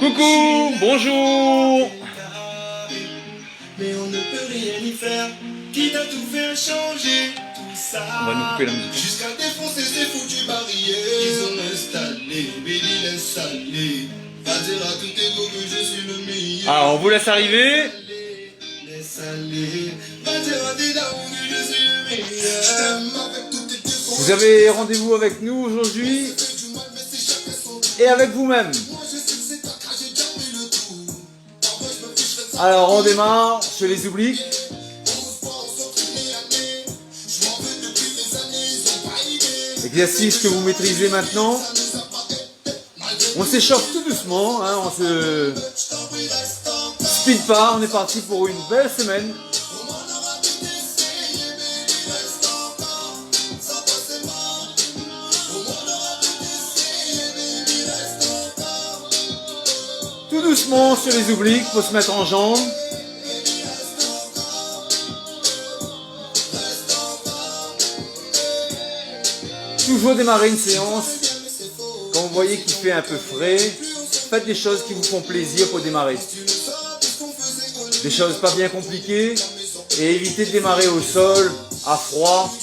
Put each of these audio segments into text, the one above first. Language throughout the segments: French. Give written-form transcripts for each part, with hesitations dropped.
Coucou, bonjour. Mais on ne peut rien y faire. Qui t'a tout fait changer tout ça? On va nous couper la musique. Jusqu'à défoncer ces foutues barrières. Ils ont installé, Béli installé. Va dire à tout ego que je suis le meilleur. Alors, on vous laisse arriver. Laisse aller. Va dire à tes darons que je suis le meilleur. Vous avez rendez-vous avec nous aujourd'hui et avec vous-même. Alors, on démarre sur les obliques. Exercice que vous maîtrisez maintenant. On s'échauffe tout doucement, hein, on se speed pas, on est parti pour une belle semaine. Tout doucement sur les obliques, faut se mettre en jambes. Toujours démarrer une séance quand vous voyez qu'il fait un peu frais. Faites des choses qui vous font plaisir pour démarrer. Des choses pas bien compliquées et évitez de démarrer au sol, à froid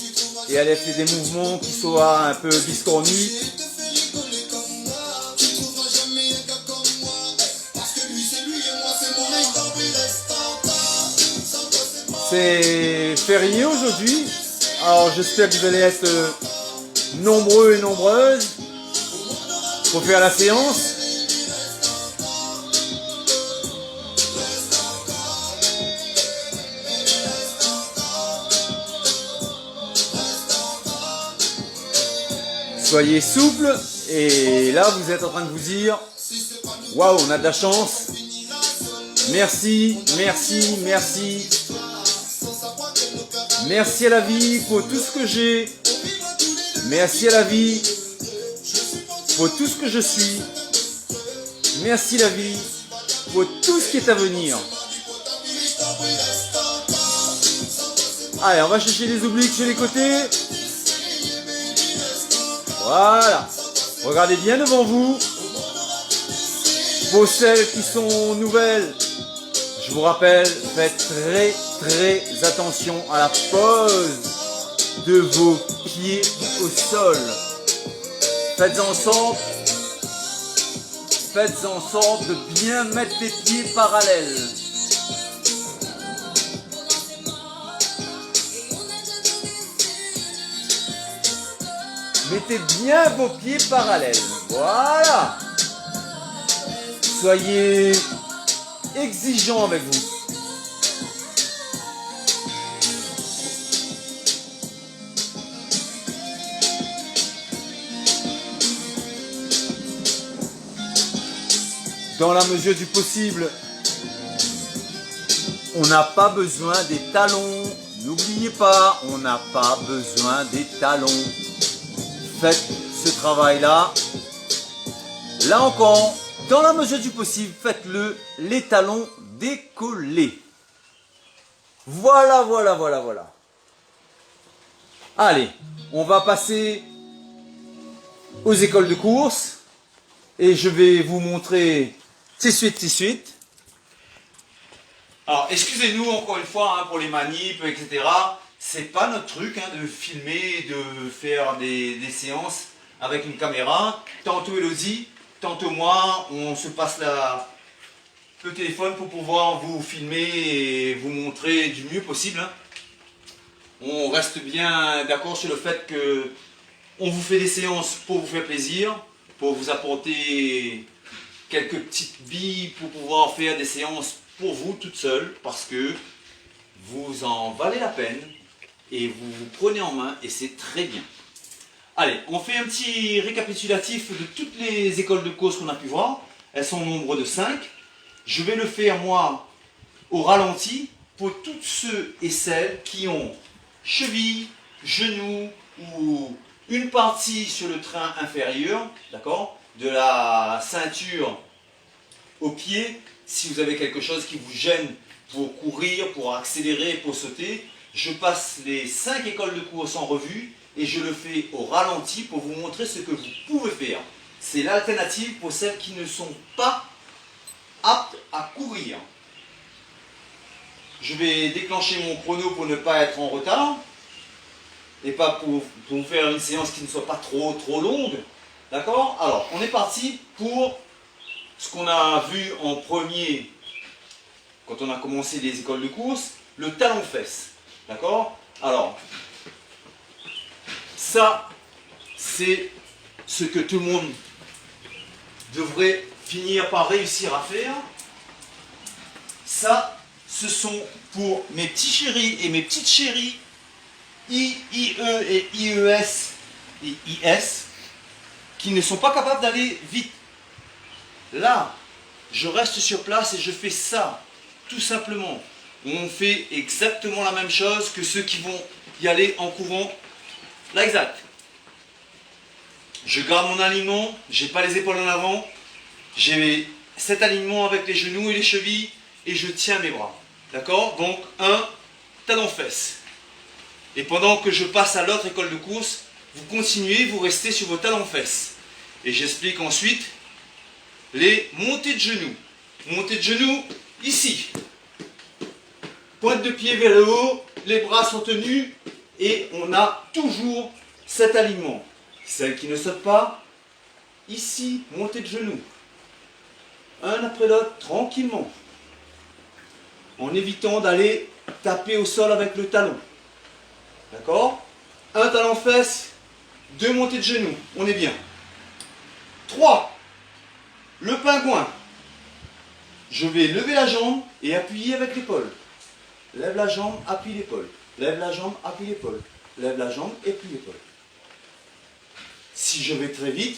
et aller faire des mouvements qui soient un peu biscornus. C'est férié aujourd'hui, alors j'espère que vous allez être nombreux et nombreuses pour faire la séance. Soyez souple et là vous êtes en train de vous dire waouh, on a de la chance. Merci, merci, merci. Merci à la vie pour tout ce que j'ai. Merci à la vie pour tout ce que je suis. Merci la vie pour tout ce qui est à venir. Allez, on va chercher les obliques sur les côtés. Voilà. Regardez bien devant vous. Pour celles qui sont nouvelles, je vous rappelle, faites très attention à la pose de vos pieds au sol. Faites en sorte de bien mettre les pieds parallèles. Mettez bien vos pieds parallèles. Voilà. Soyez exigeant avec vous. Dans la mesure du possible, on n'a pas besoin des talons. N'oubliez pas, on n'a pas besoin des talons. Faites ce travail-là. Là encore, dans la mesure du possible, faites-le les talons décollés. Voilà, voilà, voilà, voilà. Allez, on va passer aux écoles de course et je vais vous montrer tout de suite. Alors, excusez-nous encore une fois hein, pour les manips, etc. C'est pas notre truc hein, de filmer, de faire des séances avec une caméra. Tantôt Elodie, tantôt moi, on se passe le téléphone pour pouvoir vous filmer et vous montrer du mieux possible. Hein. On reste bien d'accord sur le fait que on vous fait des séances pour vous faire plaisir, pour vous apporter quelques petites billes pour pouvoir faire des séances pour vous toutes seules, parce que vous en valez la peine et vous vous prenez en main et c'est très bien. Allez, on fait un petit récapitulatif de toutes les écoles de course qu'on a pu voir. Elles sont au nombre de 5. Je vais le faire moi au ralenti pour tous ceux et celles qui ont cheville, genou ou une partie sur le train inférieur, d'accord, de la ceinture au pied. Si vous avez quelque chose qui vous gêne pour courir, pour accélérer, pour sauter, je passe les 5 écoles de course en revue et je le fais au ralenti pour vous montrer ce que vous pouvez faire. C'est l'alternative pour celles qui ne sont pas aptes à courir. Je vais déclencher mon chrono pour ne pas être en retard et pas pour faire une séance qui ne soit pas trop longue. D'accord? Alors, on est parti pour ce qu'on a vu en premier quand on a commencé les écoles de course, le talon-fesse. D'accord? Alors, ça, c'est ce que tout le monde devrait finir par réussir à faire. Ça, ce sont pour mes petits chéris et mes petites chéries I, IE et IES et IS qui ne sont pas capables d'aller vite. Là, je reste sur place et je fais ça, tout simplement. On fait exactement la même chose que ceux qui vont y aller en courant. Là, exact. Je garde mon alignement, j'ai pas les épaules en avant, j'ai cet alignement avec les genoux et les chevilles et je tiens mes bras. D'accord? Donc, un talon-fesse. Et pendant que je passe à l'autre école de course, vous continuez, vous restez sur vos talons-fesses. Et j'explique ensuite les montées de genoux. Montée de genoux, ici. Pointe de pied vers le haut, les bras sont tenus et on a toujours cet alignement. Celle qui ne saute pas, ici, montée de genoux. Un après l'autre, tranquillement. En évitant d'aller taper au sol avec le talon. D'accord? Un talon-fesse, deux montées de genoux. On est bien. 3. Le pingouin. Je vais lever la jambe et appuyer avec l'épaule. Lève la jambe, appuie l'épaule. Lève la jambe, appuie l'épaule. Lève la jambe, appuie l'épaule. Si je vais très vite,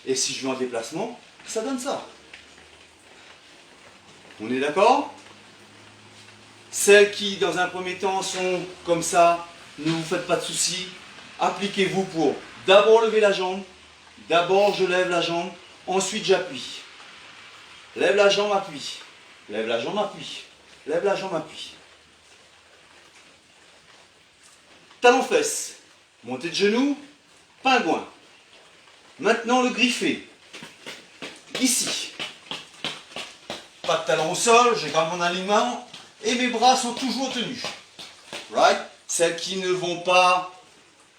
et si je vais en déplacement, ça donne ça. On est d'accord? Celles qui, dans un premier temps, sont comme ça, ne vous faites pas de soucis. Appliquez-vous pour d'abord lever la jambe, d'abord je lève la jambe, ensuite j'appuie. Lève la jambe, appuie. Lève la jambe, appuie. Lève la jambe, appuie. Talon-fesse. Montée de genoux. Pingouin. Maintenant le griffé. Ici. Pas de talon au sol, je garde mon alignement et mes bras sont toujours tenus. Right? Celles qui ne vont pas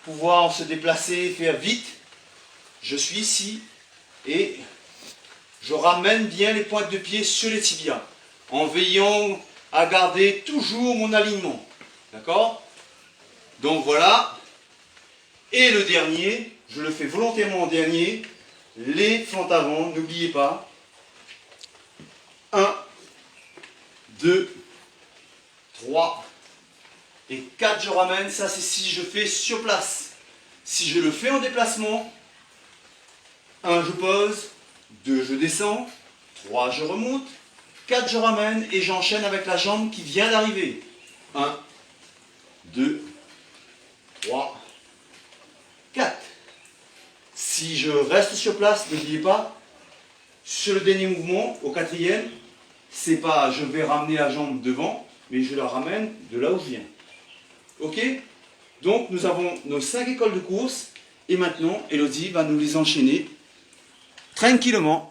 pouvoir se déplacer, faire vite, je suis ici et je ramène bien les pointes de pied sur les tibias en veillant à garder toujours mon alignement. D'accord? Donc voilà. Et le dernier, je le fais volontairement en dernier, les fentes avant, n'oubliez pas. 1, 2, 3 et 4, je ramène. Ça, c'est si je fais sur place. Si je le fais en déplacement, 1, je pose, 2, je descends, 3, je remonte, 4, je ramène et j'enchaîne avec la jambe qui vient d'arriver. 1, 2, 3, 4. Si je reste sur place, n'oubliez pas, sur le dernier mouvement, au quatrième, c'est pas je vais ramener la jambe devant, mais je la ramène de là où je viens. Ok? Donc nous avons nos 5 écoles de course et maintenant Elodie va nous les enchaîner tranquillement.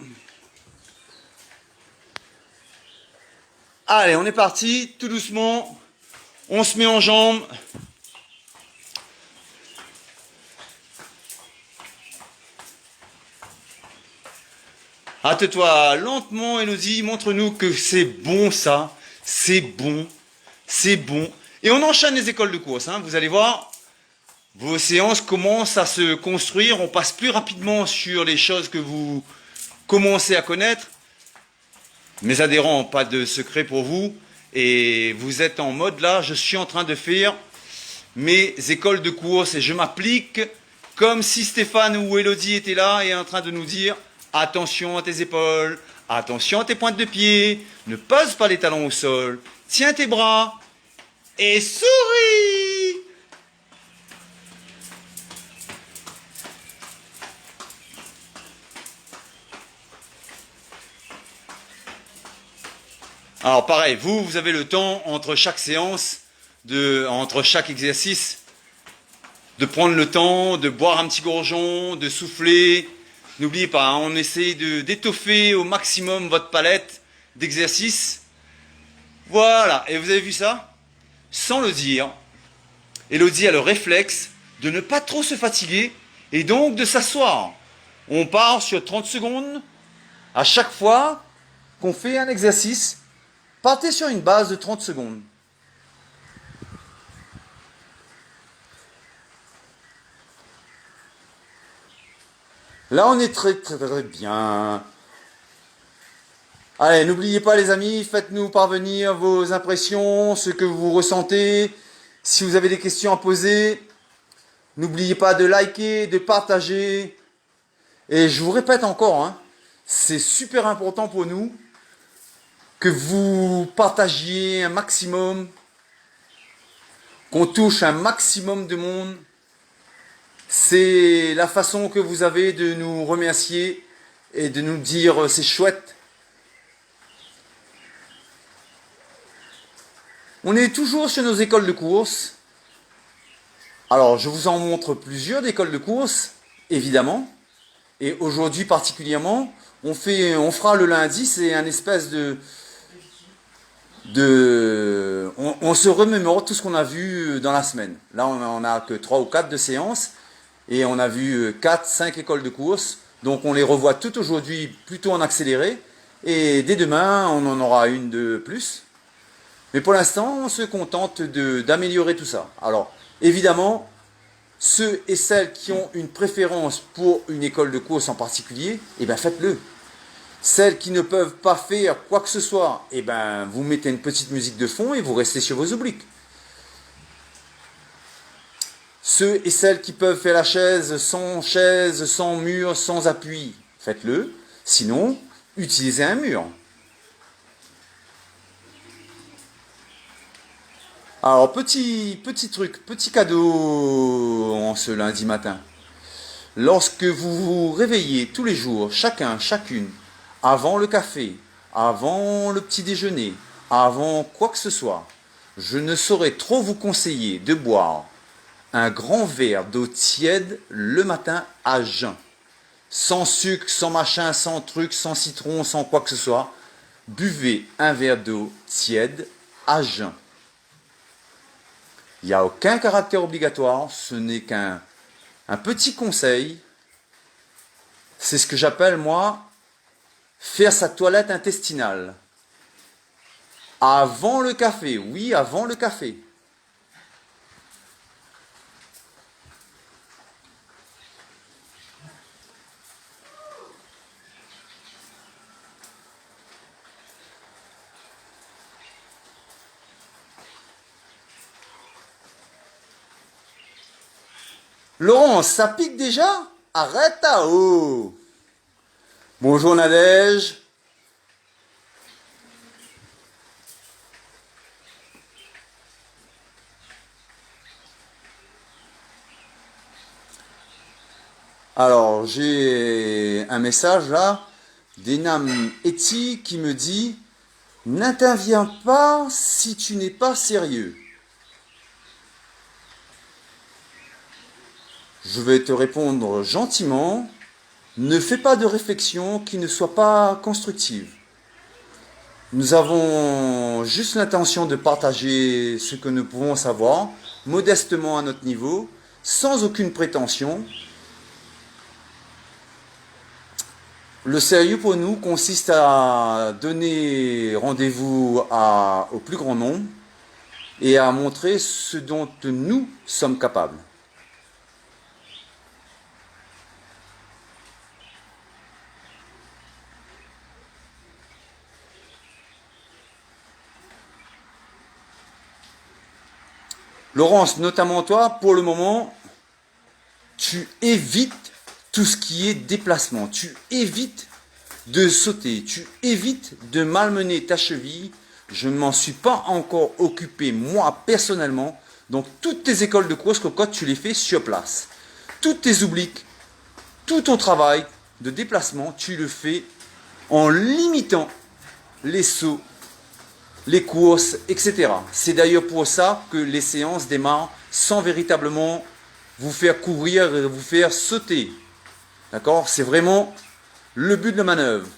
Allez, on est parti, tout doucement. On se met en jambes. Hâte-toi lentement, Elodie, montre-nous que c'est bon ça, c'est bon, c'est bon. Et on enchaîne les écoles de course, hein. Vous allez voir, vos séances commencent à se construire, on passe plus rapidement sur les choses que vous commencez à connaître. Mes adhérents, pas de secret pour vous, et vous êtes en mode là, je suis en train de faire mes écoles de course et je m'applique comme si Stéphane ou Elodie étaient là et en train de nous dire attention à tes épaules, attention à tes pointes de pied, ne pose pas les talons au sol, tiens tes bras et souris. Alors pareil, vous avez le temps entre chaque séance, entre chaque exercice, de prendre le temps, de boire un petit gorgeon, de souffler, N'oubliez pas, hein, on essaie d'étoffer au maximum votre palette d'exercices. Voilà, et vous avez vu ça? Sans le dire, Elodie a le réflexe de ne pas trop se fatiguer et donc de s'asseoir. On part sur 30 secondes à chaque fois qu'on fait un exercice. Partez sur une base de 30 secondes. Là, on est très très très bien. Allez, n'oubliez pas les amis, faites-nous parvenir vos impressions, ce que vous ressentez. Si vous avez des questions à poser, n'oubliez pas de liker, de partager. Et je vous répète encore, hein, c'est super important pour nous que vous partagiez un maximum, qu'on touche un maximum de monde. C'est la façon que vous avez de nous remercier et de nous dire c'est chouette. On est toujours sur nos écoles de course. Alors je vous en montre plusieurs d'écoles de course, évidemment. Et aujourd'hui particulièrement, on fera le lundi, c'est un espèce on se remémore tout ce qu'on a vu dans la semaine. Là on a que 3 ou 4 de séances. Et on a vu 4-5 écoles de course. Donc on les revoit toutes aujourd'hui plutôt en accéléré. Et dès demain, on en aura une de plus. Mais pour l'instant, on se contente d'améliorer tout ça. Alors, évidemment, ceux et celles qui ont une préférence pour une école de course en particulier, eh bien faites-le. Celles qui ne peuvent pas faire quoi que ce soit, eh bien vous mettez une petite musique de fond et vous restez sur vos obliques. Ceux et celles qui peuvent faire la chaise, sans mur, sans appui, faites-le. Sinon, utilisez un mur. Alors, petit truc, petit cadeau en ce lundi matin. Lorsque vous vous réveillez tous les jours, chacun, chacune, avant le café, avant le petit déjeuner, avant quoi que ce soit, je ne saurais trop vous conseiller de boire un grand verre d'eau tiède le matin à jeun. Sans sucre, sans machin, sans truc, sans citron, sans quoi que ce soit. Buvez un verre d'eau tiède à jeun. Il n'y a aucun caractère obligatoire, ce n'est qu'un petit conseil. C'est ce que j'appelle, moi, faire sa toilette intestinale. Avant le café, oui, avant le café. Laurence, ça pique déjà? Arrête à haut. Bonjour Nadège. Alors, j'ai un message là d'Enam Eti qui me dit « N'interviens pas si tu n'es pas sérieux ». Je vais te répondre gentiment, ne fais pas de réflexion qui ne soit pas constructive. Nous avons juste l'intention de partager ce que nous pouvons savoir, modestement à notre niveau, sans aucune prétention. Le sérieux pour nous consiste à donner rendez-vous au plus grand nombre et à montrer ce dont nous sommes capables. Laurence, notamment toi, pour le moment, tu évites tout ce qui est déplacement. Tu évites de sauter. Tu évites de malmener ta cheville. Je ne m'en suis pas encore occupé, moi, personnellement. Donc, toutes tes écoles de course, cocotte, tu les fais sur place. Toutes tes obliques, tout ton travail de déplacement, tu le fais en limitant les sauts, les courses, etc. C'est d'ailleurs pour ça que les séances démarrent sans véritablement vous faire courir et vous faire sauter. D'accord? C'est vraiment le but de la manœuvre.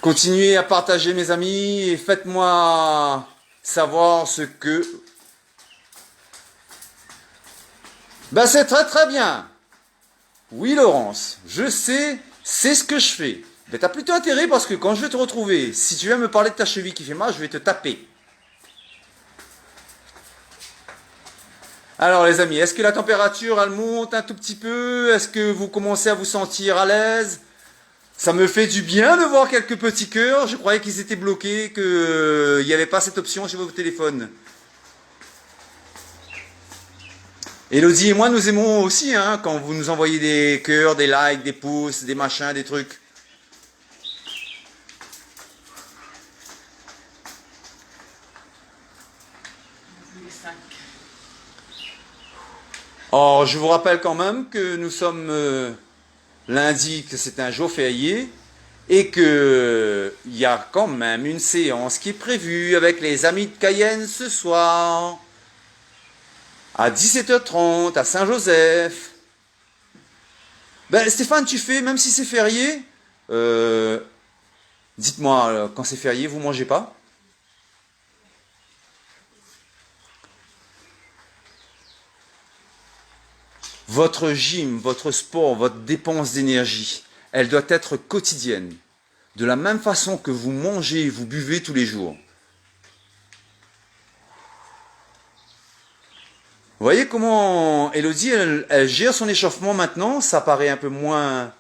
Continuez à partager mes amis et faites-moi savoir ce que... Ben c'est très très bien. Oui Laurence, je sais, c'est ce que je fais. Mais t'as plutôt intérêt parce que quand je vais te retrouver, si tu viens me parler de ta cheville qui fait mal, je vais te taper. Alors les amis, est-ce que la température elle monte un tout petit peu? Est-ce que vous commencez à vous sentir à l'aise? Ça me fait du bien de voir quelques petits cœurs. Je croyais qu'ils étaient bloqués, qu'il n'y avait pas cette option sur vos téléphones. Elodie et moi, nous aimons aussi hein, quand vous nous envoyez des cœurs, des likes, des pouces, des machins, des trucs. Or, je vous rappelle quand même que nous sommes lundi, que c'est un jour férié, et que il y a quand même une séance qui est prévue avec les amis de Cayenne ce soir, à 17h30, à Saint-Joseph. Ben, Stéphane, tu fais, même si c'est férié, dites-moi, quand c'est férié, vous mangez pas? Votre gym, votre sport, votre dépense d'énergie, elle doit être quotidienne. De la même façon que vous mangez et vous buvez tous les jours. Vous voyez comment Elodie, elle gère son échauffement maintenant, ça paraît un peu moins...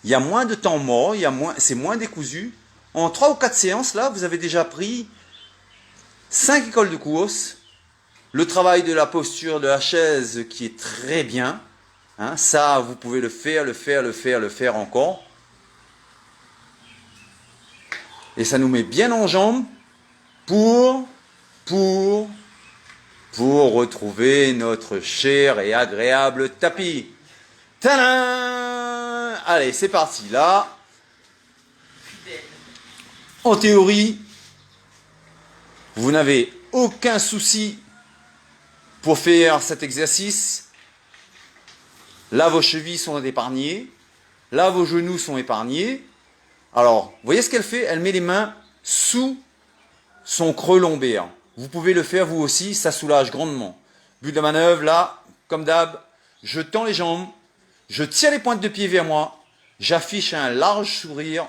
Il y a moins de temps mort, c'est moins décousu. En 3 ou 4 séances, là, vous avez déjà pris 5 écoles de course. Le travail de la posture de la chaise qui est très bien. Hein, ça, vous pouvez le faire encore. Et ça nous met bien en jambes pour retrouver notre cher et agréable tapis. Tadam! Allez, c'est parti. Là, en théorie, vous n'avez aucun souci pour faire cet exercice. Là, vos chevilles sont épargnées. Là, vos genoux sont épargnés. Alors, vous voyez ce qu'elle fait? Elle met les mains sous son creux lombaire. Vous pouvez le faire vous aussi, ça soulage grandement. But de la manœuvre, là, comme d'hab, je tends les jambes, je tire les pointes de pied vers moi, j'affiche un large sourire,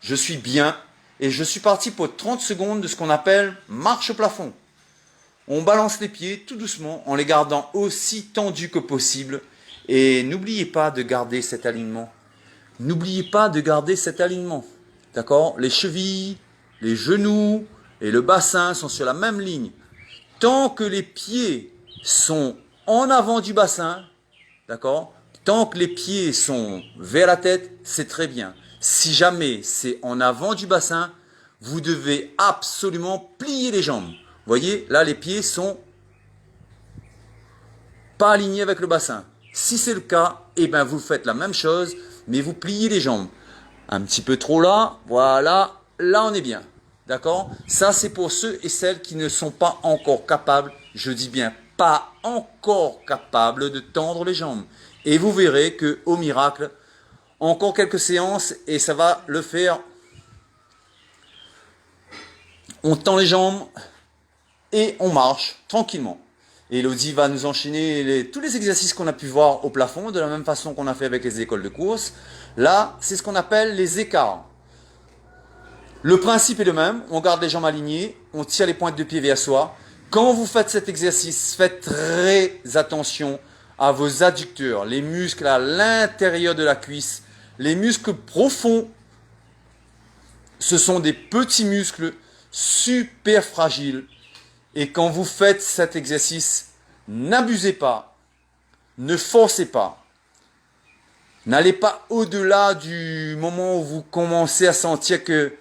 je suis bien, et je suis parti pour 30 secondes de ce qu'on appelle marche au plafond. On balance les pieds tout doucement en les gardant aussi tendus que possible. Et n'oubliez pas de garder cet alignement. N'oubliez pas de garder cet alignement. D'accord? Les chevilles, les genoux et le bassin sont sur la même ligne. Tant que les pieds sont en avant du bassin, d'accord? Tant que les pieds sont vers la tête, c'est très bien. Si jamais c'est en avant du bassin, vous devez absolument plier les jambes. Vous voyez, là, les pieds sont pas alignés avec le bassin. Si c'est le cas, eh ben, vous faites la même chose, mais vous pliez les jambes. Un petit peu trop là, voilà, là, on est bien. D'accord? Ça, c'est pour ceux et celles qui ne sont pas encore capables, je dis bien pas encore capables de tendre les jambes. Et vous verrez que, au miracle, encore quelques séances et ça va le faire. On tend les jambes et on marche tranquillement. Et Elodie va nous enchaîner tous les exercices qu'on a pu voir au plafond, de la même façon qu'on a fait avec les écoles de course. Là, c'est ce qu'on appelle les écarts. Le principe est le même, on garde les jambes alignées, on tire les pointes de pied vers soi. Quand vous faites cet exercice, faites très attention à vos adducteurs, les muscles à l'intérieur de la cuisse, les muscles profonds. Ce sont des petits muscles super fragiles. Et quand vous faites cet exercice, n'abusez pas, ne forcez pas. N'allez pas au-delà du moment où vous commencez à sentir que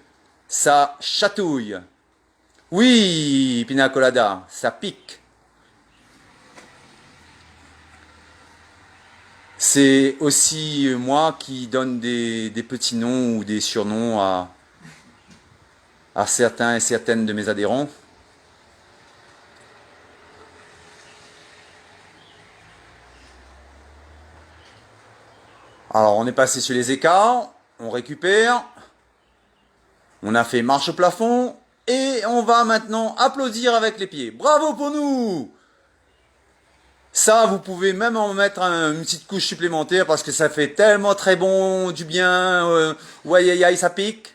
ça chatouille. Oui, Pina Colada, ça pique. C'est aussi moi qui donne des petits noms ou des surnoms à certains et certaines de mes adhérents. Alors, on est passé sur les écarts, on récupère, on a fait marche au plafond, et on va maintenant applaudir avec les pieds. Bravo pour nous! Ça, vous pouvez même en mettre une petite couche supplémentaire parce que ça fait tellement très bon, du bien, ouais, aïe, aïe, ça pique.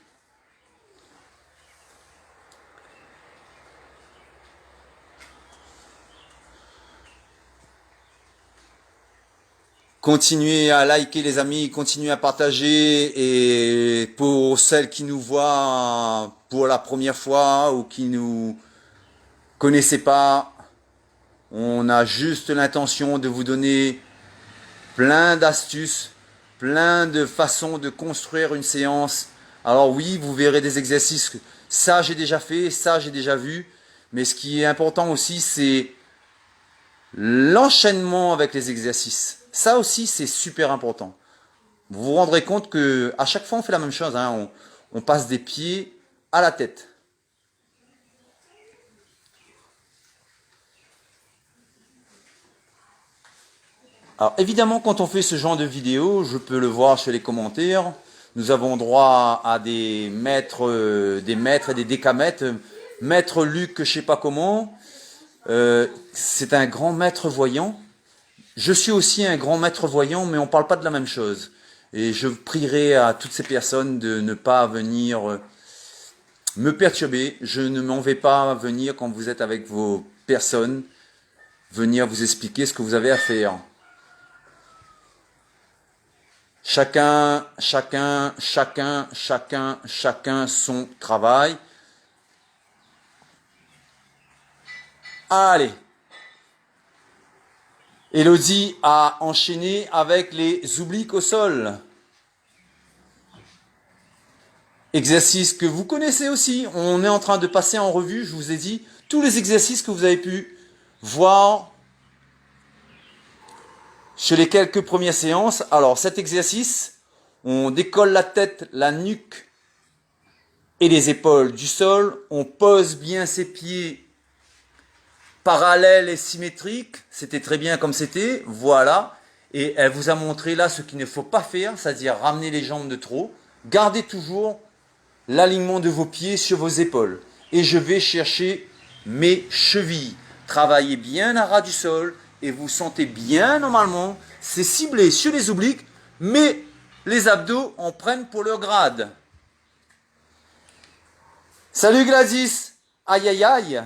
Continuez à liker les amis, continuez à partager et pour celles qui nous voient pour la première fois ou qui nous connaissaient pas, on a juste l'intention de vous donner plein d'astuces, plein de façons de construire une séance. Alors oui, vous verrez des exercices, ça j'ai déjà fait, ça j'ai déjà vu, mais ce qui est important aussi c'est l'enchaînement avec les exercices. Ça aussi, c'est super important. Vous vous rendrez compte que à chaque fois, on fait la même chose. Hein. On passe des pieds à la tête. Alors, évidemment, quand on fait ce genre de vidéo, je peux le voir sur les commentaires. Nous avons droit à des maîtres et des décamètres. Maître Luc, je sais pas comment. C'est un grand maître voyant. Je suis aussi un grand maître voyant, mais on ne parle pas de la même chose. Et je prierai à toutes ces personnes de ne pas venir me perturber. Je ne m'en vais pas venir quand vous êtes avec vos personnes, venir vous expliquer ce que vous avez à faire. Chacun son travail. Allez. Elodie a enchaîné avec les obliques au sol. Exercice que vous connaissez aussi. On est en train de passer en revue, je vous ai dit, tous les exercices que vous avez pu voir sur les quelques premières séances. Alors cet exercice, on décolle la tête, la nuque et les épaules du sol. On pose bien ses pieds parallèle et symétrique, c'était très bien comme c'était, voilà. Et elle vous a montré là ce qu'il ne faut pas faire, c'est-à-dire ramener les jambes de trop. Gardez toujours l'alignement de vos pieds sur vos épaules. Et je vais chercher mes chevilles. Travaillez bien à ras du sol et vous sentez bien normalement. C'est ciblé sur les obliques, mais les abdos en prennent pour leur grade. Salut Gladys, aïe aïe aïe.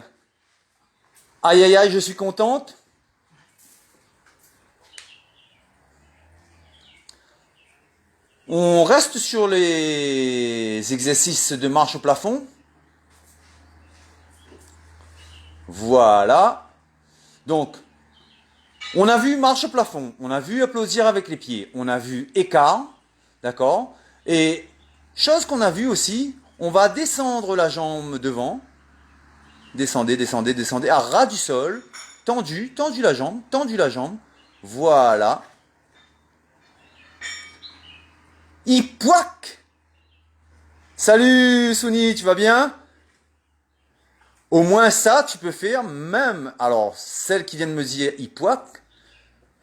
Aïe aïe aïe, je suis contente. On reste sur les exercices de marche au plafond. Voilà. Donc, on a vu marche au plafond, on a vu applaudir avec les pieds, on a vu écart, d'accord? Et chose qu'on a vu aussi, on va descendre la jambe devant. Descendez, descendez, descendez, à ras du sol, tendu la jambe, voilà. Ipouac. Salut Souni, tu vas bien? Au moins ça, tu peux faire même, alors celle qui vient de me dire Ipouac,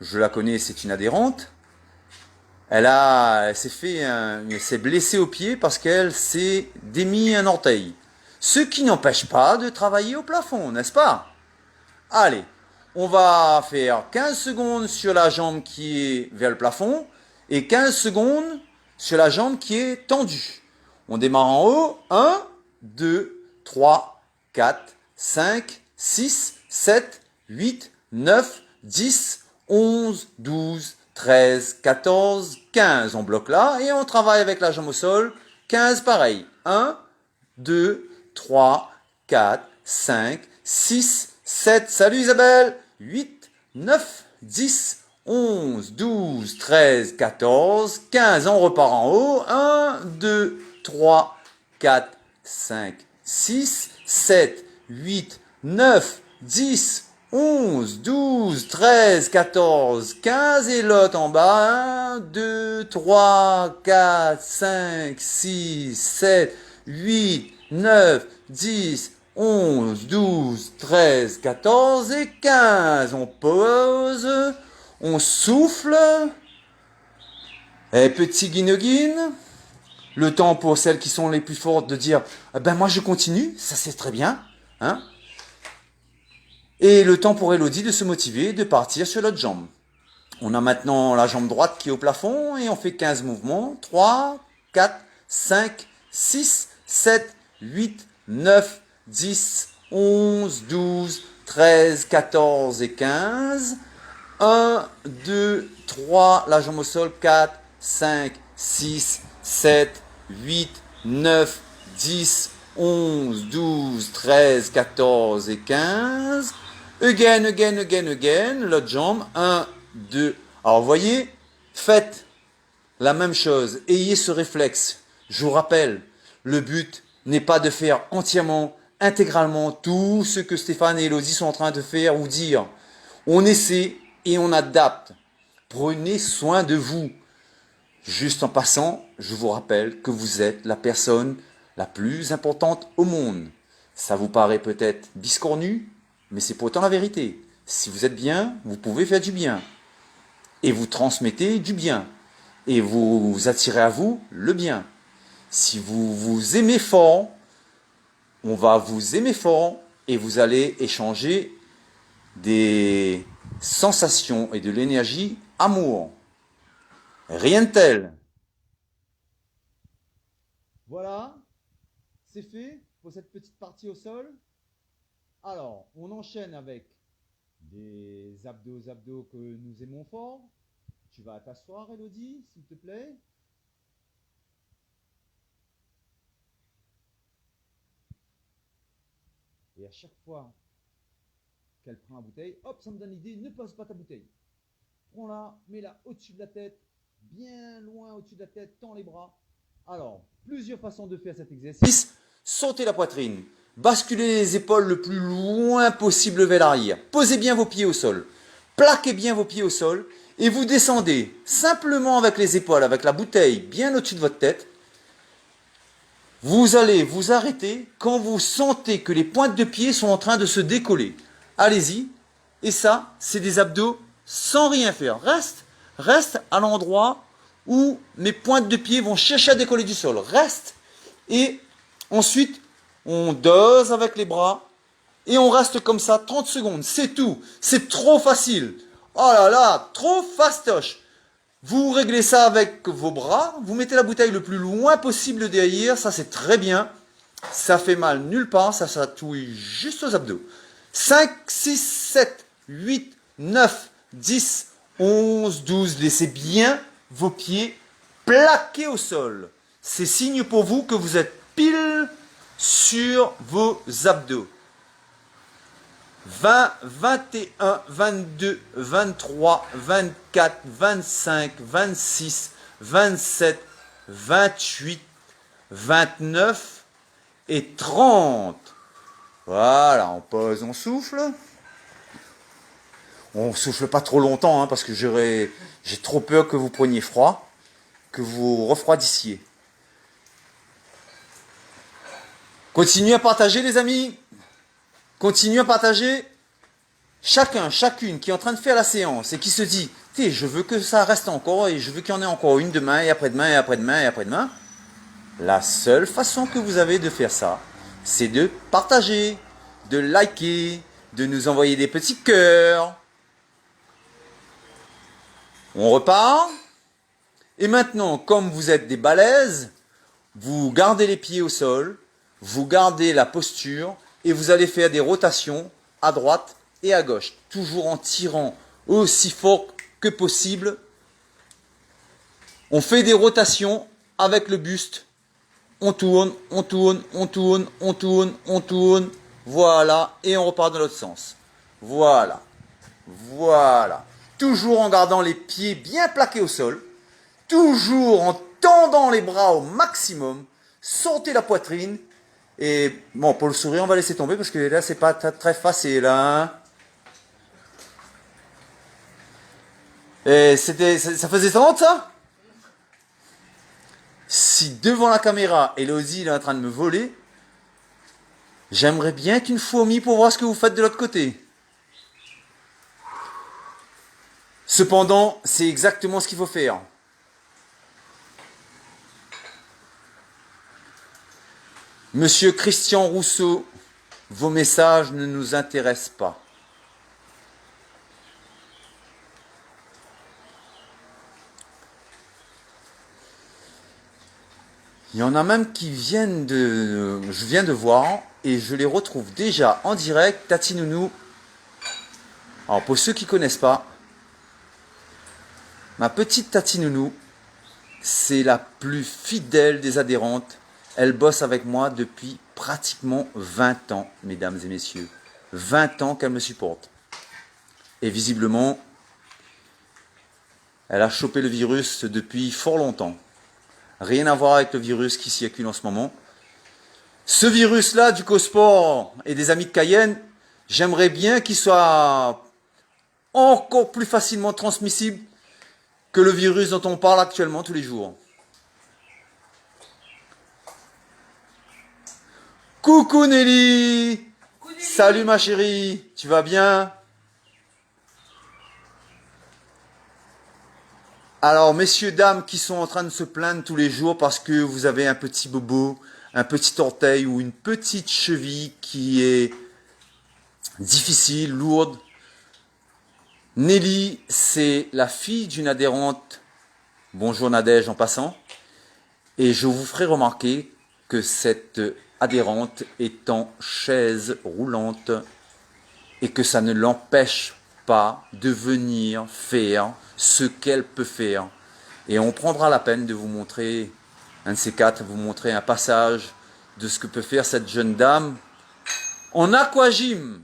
je la connais, c'est une adhérente, elle s'est blessée au pied parce qu'elle s'est démis un orteil. Ce qui n'empêche pas de travailler au plafond, n'est-ce pas? Allez, on va faire 15 secondes sur la jambe qui est vers le plafond et 15 secondes sur la jambe qui est tendue. On démarre en haut. 1, 2, 3, 4, 5, 6, 7, 8, 9, 10, 11, 12, 13, 14, 15. On bloque là et on travaille avec la jambe au sol. 15 pareil. 1, 2, 3, 4, 5, 6, 7, salut Isabelle, 8, 9, 10, 11, 12, 13, 14, 15, on repart en haut, 1, 2, 3, 4, 5, 6, 7, 8, 9, 10, 11, 12, 13, 14, 15 et l'autre en bas, 1, 2, 3, 4, 5, 6, 7, 8, 9, 10, 11, 12, 13, 14 et 15. On pose, on souffle Et petit guinoguine, le temps pour celles qui sont les plus fortes de dire ah ben moi je continue, ça c'est très bien. Hein, et le temps pour Elodie de se motiver et de partir sur l'autre jambe. On a maintenant la jambe droite qui est au plafond et on fait 15 mouvements. 3, 4, 5, 6, 7, 8, 9, 10, 11, 12, 13, 14 et 15. 1, 2, 3, la jambe au sol. 4, 5, 6, 7, 8, 9, 10, 11, 12, 13, 14 et 15. Again, again, again, again. L'autre jambe. 1, 2. Alors, vous voyez, faites la même chose. Ayez ce réflexe. Je vous rappelle, le but n'est pas de faire entièrement, intégralement tout ce que Stéphane et Elodie sont en train de faire ou dire. On essaie et on adapte. Prenez soin de vous. Juste en passant, je vous rappelle que vous êtes la personne la plus importante au monde. Ça vous paraît peut-être biscornu, mais c'est pourtant la vérité. Si vous êtes bien, vous pouvez faire du bien. Et vous transmettez du bien. Et vous attirez à vous le bien. Si vous vous aimez fort, on va vous aimer fort et vous allez échanger des sensations et de l'énergie amour. Rien de tel. Voilà, c'est fait pour cette petite partie au sol. Alors, on enchaîne avec des abdos que nous aimons fort. Tu vas t'asseoir, Elodie, s'il te plaît. Et à chaque fois qu'elle prend la bouteille, hop, ça me donne l'idée, ne pose pas ta bouteille. Prends-la, mets-la au-dessus de la tête, bien loin au-dessus de la tête, tends les bras. Alors, plusieurs façons de faire cet exercice. Sautez la poitrine, basculez les épaules le plus loin possible vers l'arrière. Posez bien vos pieds au sol, plaquez bien vos pieds au sol et vous descendez simplement avec les épaules, avec la bouteille bien au-dessus de votre tête. Vous allez vous arrêter quand vous sentez que les pointes de pied sont en train de se décoller. Allez-y. Et ça, c'est des abdos sans rien faire. Reste à l'endroit où mes pointes de pied vont chercher à décoller du sol. Reste. Et ensuite, on dose avec les bras. Et on reste comme ça 30 secondes. C'est tout. C'est trop facile. Oh là là, trop fastoche. Vous réglez ça avec vos bras. Vous mettez la bouteille le plus loin possible derrière. Ça, c'est très bien. Ça fait mal nulle part. Ça chatouille juste aux abdos. 5, 6, 7, 8, 9, 10, 11, 12. Laissez bien vos pieds plaqués au sol. C'est signe pour vous que vous êtes pile sur vos abdos. 20, 21, 22, 23, 24, 25, 26, 27, 28, 29 et 30. Voilà, on pose, on souffle. On souffle pas trop longtemps hein, parce que j'ai trop peur que vous preniez froid, que vous refroidissiez. Continuez à partager les amis. Continuez à partager. Chacune qui est en train de faire la séance et qui se dit je veux que ça reste encore et je veux qu'il y en ait encore une demain et après-demain et après-demain et après-demain. La seule façon que vous avez de faire ça, c'est de partager, de liker, de nous envoyer des petits cœurs. On repart. Et maintenant, comme vous êtes des balèzes, vous gardez les pieds au sol, vous gardez la posture et vous allez faire des rotations à droite et à gauche, toujours en tirant aussi fort que possible. On fait des rotations avec le buste. On tourne, on tourne, on tourne, on tourne, on tourne. Voilà, et on repart dans l'autre sens. Voilà, voilà. Toujours en gardant les pieds bien plaqués au sol. Toujours en tendant les bras au maximum. Sortez la poitrine. Et bon, pour le sourire, on va laisser tomber parce que là, c'est pas très facile. Hein. Et ça faisait 30 ça? Si devant la caméra, Elodie est en train de me voler, j'aimerais bien qu'une fourmi pour voir ce que vous faites de l'autre côté. Cependant, c'est exactement ce qu'il faut faire. Monsieur Christian Rousseau, vos messages ne nous intéressent pas. Il y en a même qui viennent de... Je viens de voir et je les retrouve déjà en direct. Tati Nounou. Alors pour ceux qui ne connaissent pas, ma petite Tati Nounou, c'est la plus fidèle des adhérentes. Elle bosse avec moi depuis pratiquement 20 ans, mesdames et messieurs. 20 ans qu'elle me supporte. Et visiblement, elle a chopé le virus depuis fort longtemps. Rien à voir avec le virus qui circule en ce moment. Ce virus-là du CoSport et des amis de Cayenne, j'aimerais bien qu'il soit encore plus facilement transmissible que le virus dont on parle actuellement tous les jours. Coucou Nelly! Salut ma chérie, tu vas bien? Alors messieurs, dames qui sont en train de se plaindre tous les jours parce que vous avez un petit bobo, un petit orteil ou une petite cheville qui est difficile, lourde. Nelly, c'est la fille d'une adhérente, bonjour Nadège en passant, et je vous ferai remarquer que cette adhérente est en chaise roulante et que ça ne l'empêche pas de venir faire ce qu'elle peut faire. Et on prendra la peine de vous montrer, un de ces quatre, vous montrer un passage de ce que peut faire cette jeune dame en aquagym.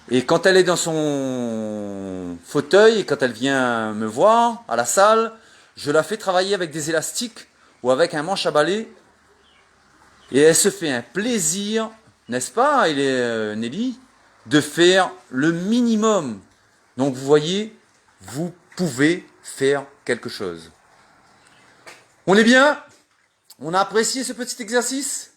Et quand elle est dans son fauteuil et quand elle vient me voir à la salle, je la fais travailler avec des élastiques ou avec un manche à balai. Et elle se fait un plaisir, n'est-ce pas, Nelly, de faire le minimum. Donc vous voyez, vous pouvez faire quelque chose. On est bien? On a apprécié ce petit exercice?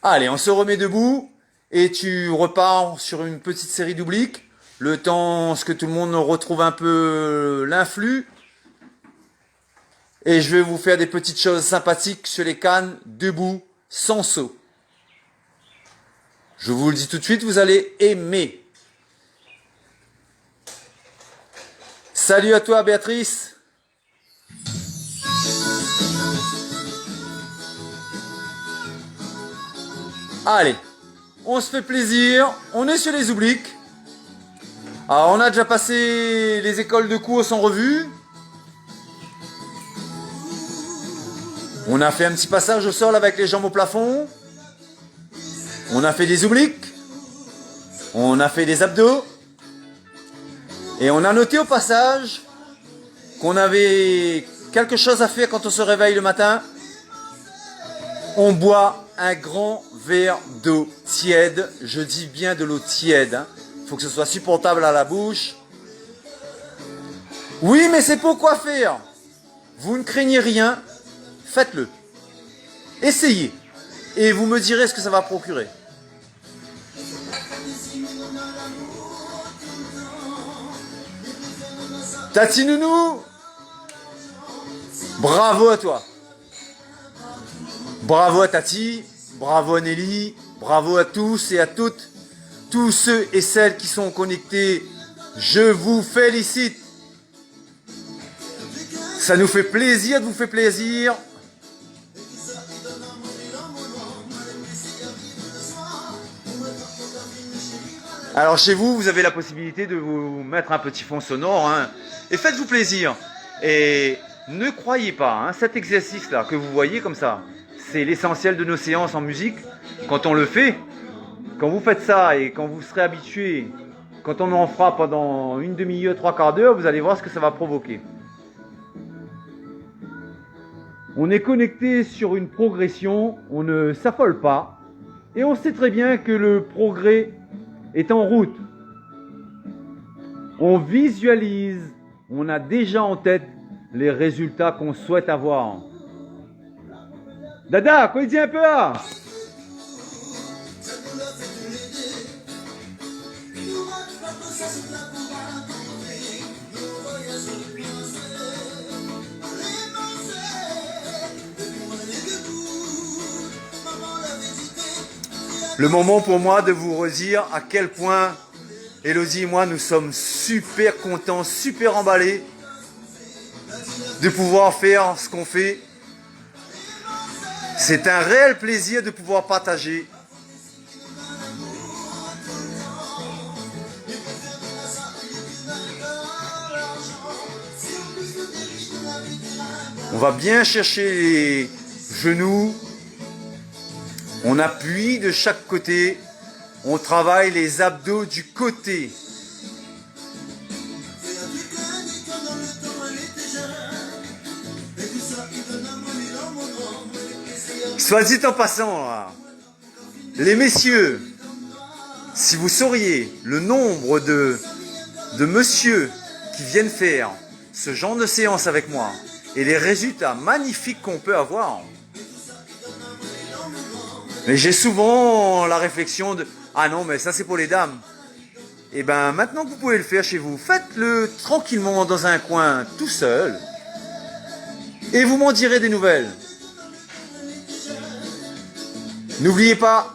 Allez, on se remet debout et tu repars sur une petite série d'obliques. Le temps que tout le monde retrouve un peu l'influx. Et je vais vous faire des petites choses sympathiques sur les cannes, debout, sans saut. Je vous le dis tout de suite, vous allez aimer. Salut à toi Béatrice. Allez, on se fait plaisir, on est sur les obliques. Alors on a déjà passé les écoles de course en revue. On a fait un petit passage au sol avec les jambes au plafond. On a fait des obliques. On a fait des abdos. Et on a noté au passage qu'on avait quelque chose à faire quand on se réveille le matin. On boit un grand verre d'eau tiède. Je dis bien de l'eau tiède. Il faut que ce soit supportable à la bouche. Oui, mais c'est pour quoi faire? Vous ne craignez rien. Faites-le. Essayez. Et vous me direz ce que ça va procurer. Tati Nounou, bravo à toi. Bravo à Tati, bravo à Nelly, bravo à tous et à toutes, tous ceux et celles qui sont connectés. Je vous félicite. Ça nous fait plaisir de vous faire plaisir. Alors chez vous, vous avez la possibilité de vous mettre un petit fond sonore, hein, et faites-vous plaisir. Et ne croyez pas, hein, cet exercice-là que vous voyez comme ça, c'est l'essentiel de nos séances en musique. Quand on le fait, quand vous faites ça et quand vous serez habitué, quand on en fera pendant une demi-heure, trois quarts d'heure, vous allez voir ce que ça va provoquer. On est connecté sur une progression, on ne s'affole pas, et on sait très bien que le progrès est en route. On visualise, on a déjà en tête les résultats qu'on souhaite avoir. Dada, quoi il dit un peu là? Le moment pour moi de vous redire à quel point Elodie et moi nous sommes super contents, super emballés de pouvoir faire ce qu'on fait. C'est un réel plaisir de pouvoir partager. On va bien chercher les genoux. On appuie de chaque côté. On travaille les abdos du côté. Soit dit en passant, là, les messieurs, si vous sauriez le nombre de messieurs qui viennent faire ce genre de séance avec moi et les résultats magnifiques qu'on peut avoir. Mais j'ai souvent la réflexion de « Ah non, mais ça c'est pour les dames ». Et bien maintenant que vous pouvez le faire chez vous, faites-le tranquillement dans un coin, tout seul. Et vous m'en direz des nouvelles. N'oubliez pas,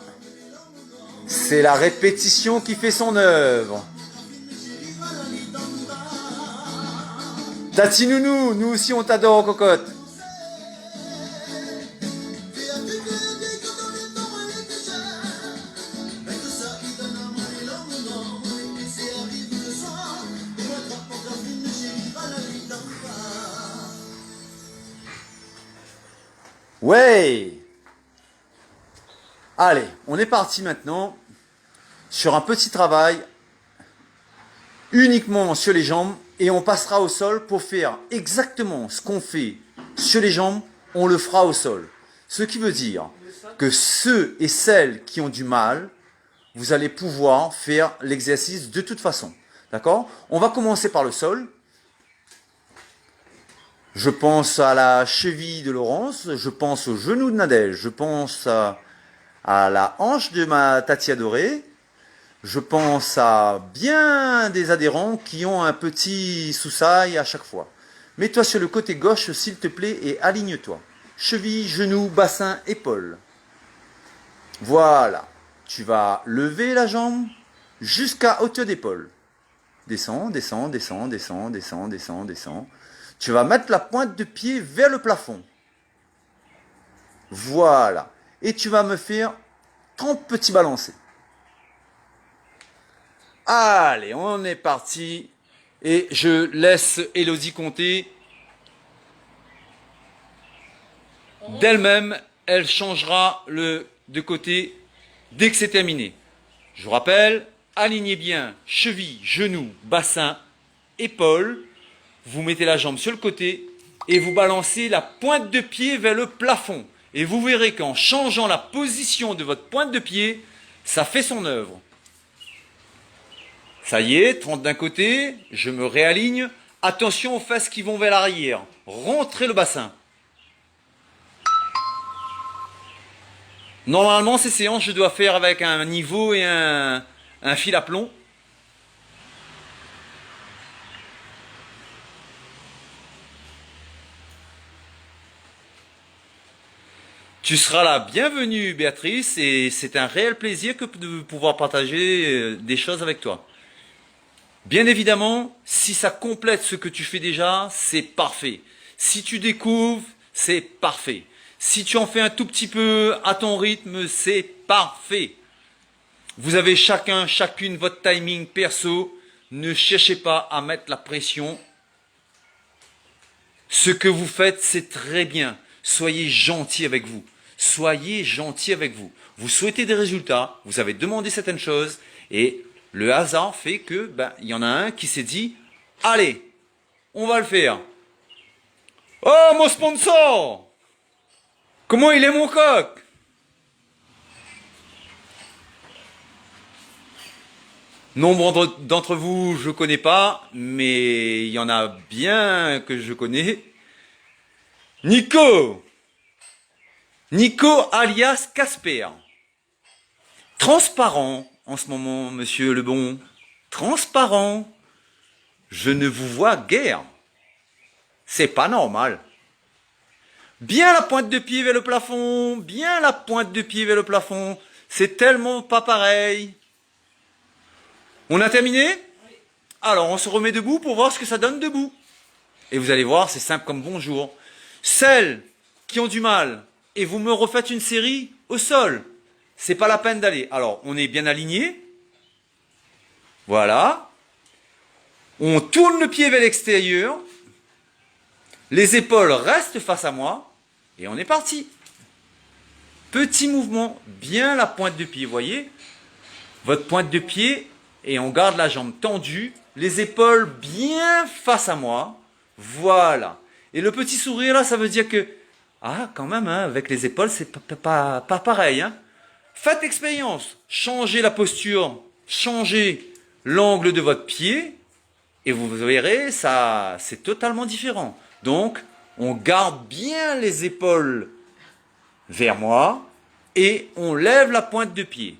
c'est la répétition qui fait son œuvre. Tati Nounou, nous aussi on t'adore, cocotte. Ouais. Allez, on est parti maintenant sur un petit travail uniquement sur les jambes et on passera au sol pour faire exactement ce qu'on fait sur les jambes, on le fera au sol. Ce qui veut dire que ceux et celles qui ont du mal, vous allez pouvoir faire l'exercice de toute façon. D'accord? On va commencer par le sol. Je pense à la cheville de Laurence, je pense au genou de Nadège, je pense à la hanche de ma Tati adorée. Je pense à bien des adhérents qui ont un petit soussail à chaque fois. Mets-toi sur le côté gauche, s'il te plaît, et aligne-toi. Cheville, genou, bassin, épaule. Voilà. Tu vas lever la jambe jusqu'à hauteur d'épaule. Descends, descends, descends, descends, descends, descends, descends. Tu vas mettre la pointe de pied vers le plafond. Voilà. Et tu vas me faire 30 petits balancés. Allez, on est parti. Et je laisse Elodie compter. D'elle-même, elle changera de côté dès que c'est terminé. Je vous rappelle, alignez bien cheville, genou, bassin, épaule. Vous mettez la jambe sur le côté et vous balancez la pointe de pied vers le plafond. Et vous verrez qu'en changeant la position de votre pointe de pied, ça fait son œuvre. Ça y est, 30 d'un côté, je me réaligne. Attention aux fesses qui vont vers l'arrière. Rentrez le bassin. Normalement, ces séances, je dois faire avec un niveau et un fil à plomb. Tu seras la bienvenue, Béatrice, et c'est un réel plaisir que de pouvoir partager des choses avec toi. Bien évidemment, si ça complète ce que tu fais déjà, c'est parfait. Si tu découvres, c'est parfait. Si tu en fais un tout petit peu à ton rythme, c'est parfait. Vous avez chacune votre timing perso. Ne cherchez pas à mettre la pression. Ce que vous faites, c'est très bien. Soyez gentil avec vous. Soyez gentil avec vous. Vous souhaitez des résultats, vous avez demandé certaines choses et le hasard fait que y en a un qui s'est dit « Allez, on va le faire ». Oh, mon sponsor! Comment il est mon coq? Nombre d'entre vous, je ne connais pas, mais il y en a bien que je connais. Nico alias Casper. Transparent en ce moment, monsieur Lebon. Transparent. Je ne vous vois guère. C'est pas normal. Bien la pointe de pied vers le plafond. Bien la pointe de pied vers le plafond. C'est tellement pas pareil. On a terminé? Alors, on se remet debout pour voir ce que ça donne debout. Et vous allez voir, c'est simple comme bonjour. Celles qui ont du mal, et vous me refaites une série au sol. C'est pas la peine d'aller. Alors, on est bien aligné. Voilà. On tourne le pied vers l'extérieur. Les épaules restent face à moi. Et on est parti. Petit mouvement, bien la pointe de pied, vous voyez? Votre pointe de pied, et on garde la jambe tendue. Les épaules bien face à moi. Voilà. Et le petit sourire là, ça veut dire que, ah quand même, hein, avec les épaules, c'est pas pareil. Hein. Faites expérience. Changez la posture, changez l'angle de votre pied, et vous verrez, ça, c'est totalement différent. Donc, on garde bien les épaules vers moi, et on lève la pointe de pied.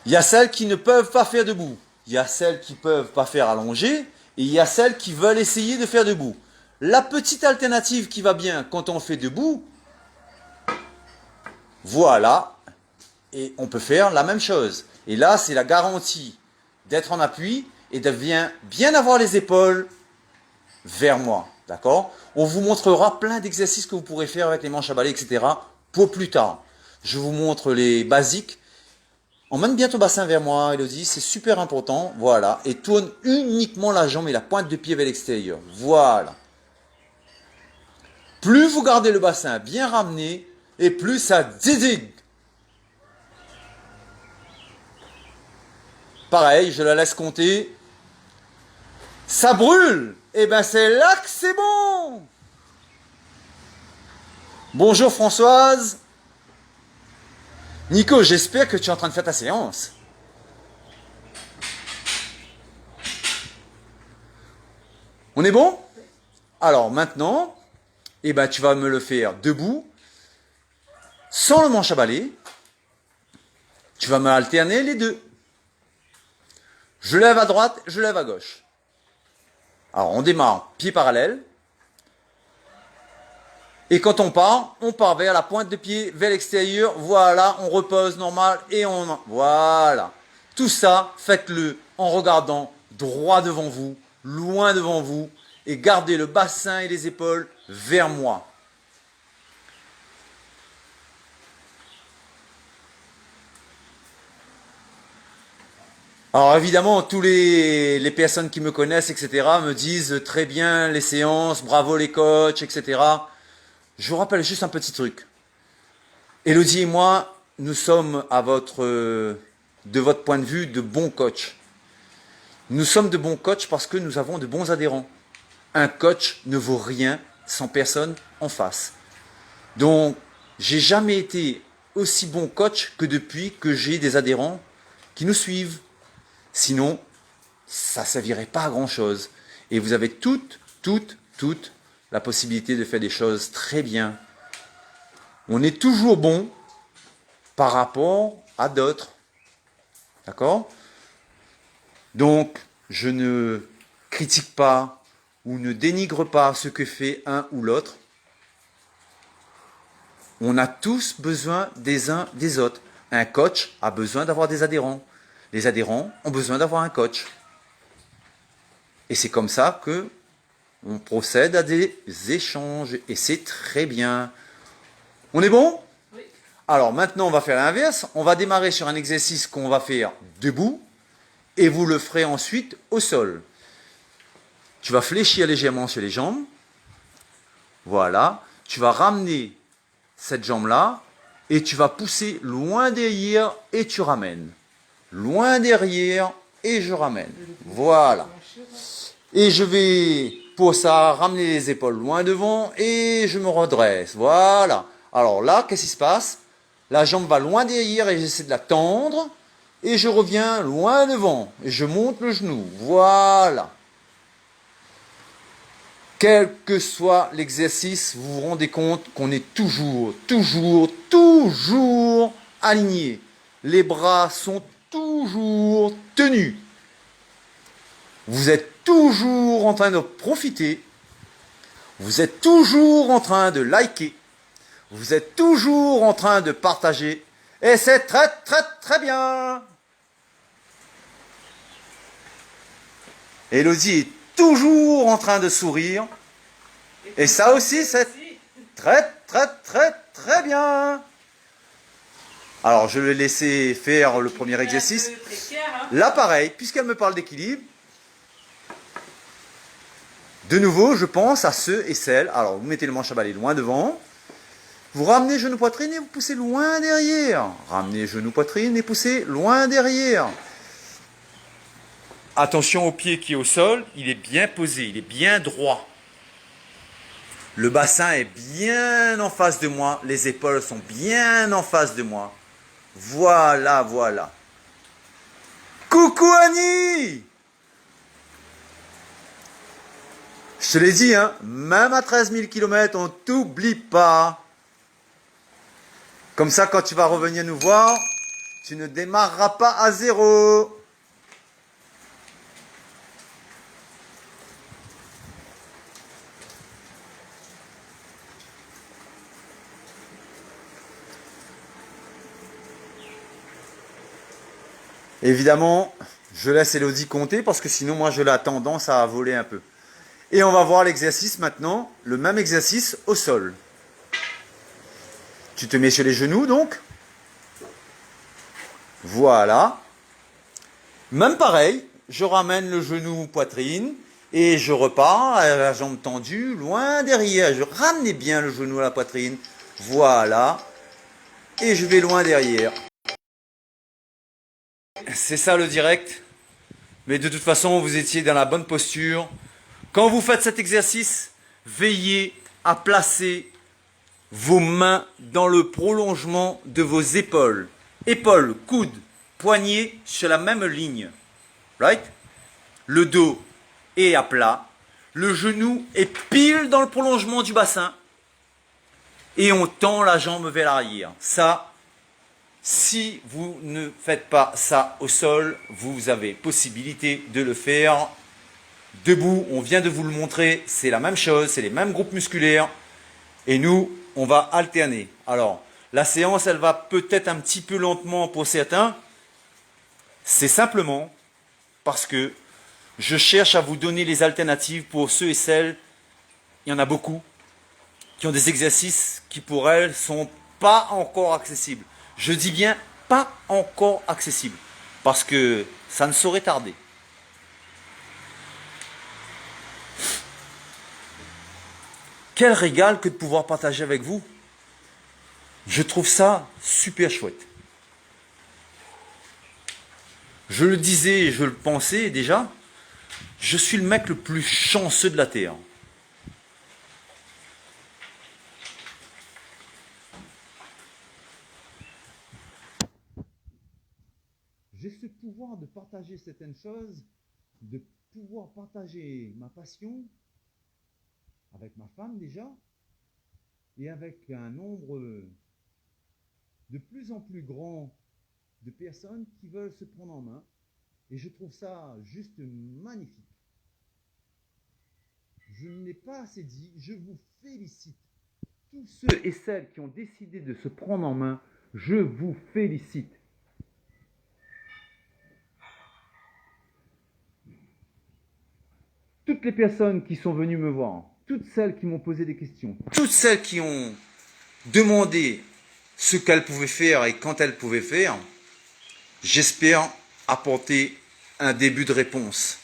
Il y a celles qui ne peuvent pas faire debout. Il y a celles qui ne peuvent pas faire allongé. Et il y a celles qui veulent essayer de faire debout. La petite alternative qui va bien quand on fait debout, voilà. Et on peut faire la même chose. Et là, c'est la garantie d'être en appui et de bien avoir les épaules vers moi. D'accord? On vous montrera plein d'exercices que vous pourrez faire avec les manches à balai, etc. pour plus tard. Je vous montre les basiques. Emmène bien ton bassin vers moi, Elodie, c'est super important. Voilà. Et tourne uniquement la jambe et la pointe de pied vers l'extérieur. Voilà. Plus vous gardez le bassin bien ramené, et plus ça zizigue. Pareil, je la laisse compter. Ça brûle. Et bien c'est là que c'est bon. Bonjour Françoise. Nico, j'espère que tu es en train de faire ta séance. On est bon? Alors maintenant, eh ben, tu vas me le faire debout, sans le manche à balai. Tu vas me alterner les deux. Je lève à droite, je lève à gauche. Alors on démarre pied parallèle. Et quand on part vers la pointe de pied, vers l'extérieur. Voilà, on repose normal et on... Voilà. Tout ça, faites-le en regardant droit devant vous, loin devant vous. Et gardez le bassin et les épaules vers moi. Alors évidemment, tous les personnes qui me connaissent, etc., me disent très bien les séances, bravo les coachs, etc. Je vous rappelle juste un petit truc. Elodie et moi, nous sommes de votre point de vue, de bons coachs. Nous sommes de bons coachs parce que nous avons de bons adhérents. Un coach ne vaut rien sans personne en face. Donc, j'ai jamais été aussi bon coach que depuis que j'ai des adhérents qui nous suivent. Sinon, ça ne servirait pas à grand chose. Et vous avez toute la possibilité de faire des choses très bien. On est toujours bon par rapport à d'autres. D'accord? Donc, je ne critique pas ou ne dénigre pas ce que fait un ou l'autre. On a tous besoin des uns des autres. Un coach a besoin d'avoir des adhérents. Les adhérents ont besoin d'avoir un coach. Et c'est comme ça que on procède à des échanges. Et c'est très bien. On est bon? Oui. Alors maintenant, on va faire l'inverse. On va démarrer sur un exercice qu'on va faire debout. Et vous le ferez ensuite au sol. Tu vas fléchir légèrement sur les jambes. Voilà. Tu vas ramener cette jambe-là. Et tu vas pousser loin derrière et tu ramènes. Loin derrière et je ramène. Voilà. Et je vais, pour ça, ramener les épaules loin devant et je me redresse. Voilà. Alors là, qu'est-ce qui se passe? La jambe va loin derrière et j'essaie de la tendre. Et je reviens loin devant. Et je monte le genou. Voilà. Quel que soit l'exercice, vous vous rendez compte qu'on est toujours aligné. Les bras sont toujours tenus. Vous êtes toujours en train de profiter. Vous êtes toujours en train de liker. Vous êtes toujours en train de partager. Et c'est très très très bien. Elodie est toujours en train de sourire. Et ça aussi, c'est très très très très bien. Alors, je vais laisser faire le premier exercice. Là, pareil, puisqu'elle me parle d'équilibre, de nouveau, je pense à ceux et celles. Alors, vous mettez le manche à balai loin devant. Vous ramenez genou poitrine et vous poussez loin derrière. Ramenez genou poitrine et poussez loin derrière. Attention au pied qui est au sol, il est bien posé, il est bien droit. Le bassin est bien en face de moi, les épaules sont bien en face de moi. Voilà, voilà. Coucou Annie! Je te l'ai dit, hein, même à 13 000 km, on t'oublie pas. Comme ça, quand tu vas revenir nous voir, tu ne démarreras pas à zéro. Évidemment, je laisse Elodie compter parce que sinon, moi, je la tendance à voler un peu. Et on va voir l'exercice maintenant, le même exercice au sol. Tu te mets sur les genoux donc. Voilà. Même pareil, je ramène le genou poitrine et je repars à la jambe tendue, loin derrière. Je ramenais bien le genou à la poitrine. Voilà. Et je vais loin derrière. C'est ça le direct. Mais de toute façon, vous étiez dans la bonne posture. Quand vous faites cet exercice, veillez à placer vos mains dans le prolongement de vos épaules. Épaules, coudes, poignets sur la même ligne. Right? Le dos est à plat. Le genou est pile dans le prolongement du bassin. Et on tend la jambe vers l'arrière. Ça, si vous ne faites pas ça au sol, vous avez possibilité de le faire debout. On vient de vous le montrer, c'est la même chose, c'est les mêmes groupes musculaires. Et nous, on va alterner. Alors, la séance, elle va peut-être un petit peu lentement pour certains. C'est simplement parce que je cherche à vous donner les alternatives pour ceux et celles, il y en a beaucoup, qui ont des exercices qui pour elles sont pas encore accessibles. Je dis bien pas encore accessibles, parce que ça ne saurait tarder. Quel régal que de pouvoir partager avec vous. Je trouve ça super chouette. Je le disais et je le pensais déjà, je suis le mec le plus chanceux de la Terre. J'ai ce pouvoir de partager certaines choses, de pouvoir partager ma passion avec ma femme déjà, et avec un nombre de plus en plus grand de personnes qui veulent se prendre en main. Et je trouve ça juste magnifique. Je ne l'ai pas assez dit, je vous félicite. Tous ceux et celles qui ont décidé de se prendre en main, je vous félicite. Toutes les personnes qui sont venues me voir, toutes celles qui m'ont posé des questions, toutes celles qui ont demandé ce qu'elles pouvaient faire et quand elles pouvaient faire, j'espère apporter un début de réponse.